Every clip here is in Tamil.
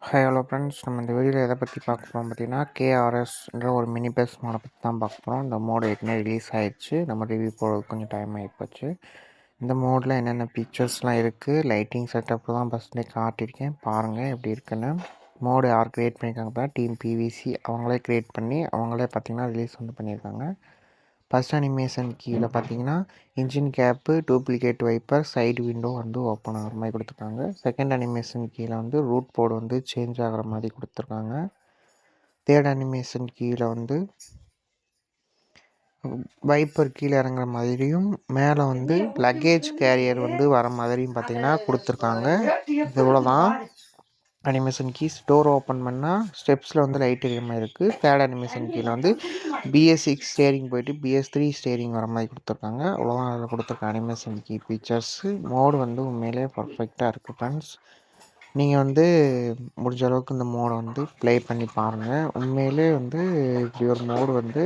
ஹாய் ஹலோ ஃப்ரெண்ட்ஸ், நம்ம இந்த வீடியோவில் எதை பற்றி பார்க்க போகிறோம் பார்த்தீங்கன்னா, கேஆர்எஸ்ன்ற ஒரு மினி பஸ் மோடை பற்றி தான் பார்க்க போகிறோம். இந்த மோடு ஏற்கனவே ரிலீஸ் ஆயிடுச்சு. நம்ம ரிவ்யூ போடுறதுக்கு கொஞ்சம் டைம் ஆகிப்போச்சு. இந்த மோடில் என்னென்ன ஃபீச்சர்ஸ்லாம் இருக்குது, லைட்டிங் செட்டப் தான் ஃபஸ்ட்டே காட்டியிருக்கேன், பாருங்கள் எப்படி இருக்குன்னு. மோடு யார் க்ரியேட் பண்ணியிருக்காங்க பார்த்தா டீம் பிவிசி அவங்களே க்ரியேட் பண்ணி அவங்களே பார்த்திங்கன்னா ரிலீஸ் பண்ணியிருக்காங்க. ஃபஸ்ட் அனிமேஷன் கீழே பார்த்தீங்கன்னா engine cap, duplicate wiper, side window open ஆகிற மாதிரி கொடுத்துருக்காங்க. செகண்ட் அனிமேஷன் கீழே ரூட் போர்டு சேஞ்ச் ஆகிற மாதிரி கொடுத்துருக்காங்க. தேர்ட் அனிமேஷன் கீழே வைப்பர் கீழே இறங்குற மாதிரியும் மேலே லக்கேஜ் கேரியர் வர மாதிரியும் பார்த்தீங்கன்னா கொடுத்துருக்காங்க. இது இவ்வளோதான் அனிமேஷன் கீஸ். டோர் ஓப்பன் பண்ணால் ஸ்டெப்ஸில் லைட் எரியுற மாதிரி இருக்குது. தேர்ட் அனிமேஷன் கீழே BS6 ஸ்டேரிங் போயிட்டு BS3 ஸ்டேரிங் வர மாதிரி கொடுத்துருக்காங்க. அவ்வளோதான் அதில் கொடுத்துருக்க அனிமேஷன் கீ ஃபீச்சர்ஸு. மோடு உண்மையிலே பர்ஃபெக்டாக இருக்குது ஃப்ரெண்ட்ஸ். நீங்கள் முடிஞ்ச அளவுக்கு இந்த மோடை ப்ளே பண்ணி பாருங்கள். உண்மையிலே இப்படி ஒரு மோடு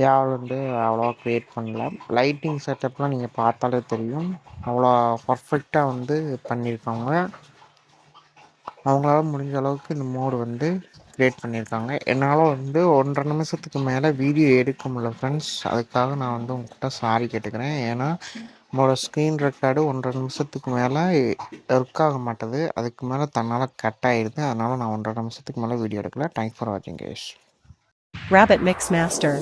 யாரும் அவ்வளோவா க்ரியேட் பண்ணல. லைட்டிங் செட்டப்லாம் நீங்கள் பார்த்தாலே தெரியும், அவ்வளோ பர்ஃபெக்டாக பண்ணியிருக்காங்க. அவங்களால முடிஞ்ச அளவுக்கு இந்த மோடு க்ரியேட் பண்ணியிருக்காங்க. என்னால் 1.5 நிமிஷத்துக்கு மேலே வீடியோ எடுக்க முடியல ஃப்ரெண்ட்ஸ். அதுக்காக நான் உங்கள்கிட்ட சாரி கேட்டுக்கிறேன். ஏன்னா நம்மளோட ஸ்க்ரீன் ரெக்கார்டு 1.5 நிமிஷத்துக்கு மேலே ஒர்க் ஆக மாட்டேது. அதுக்கு மேலே தன்னால் கட் ஆகிடுது. அதனால் நான் 1.5 நிமிஷத்துக்கு மேலே வீடியோ எடுக்கல. தேங்க்ஸ் ஃபார் வாட்சிங் கைஸ். Rabbit Mix Master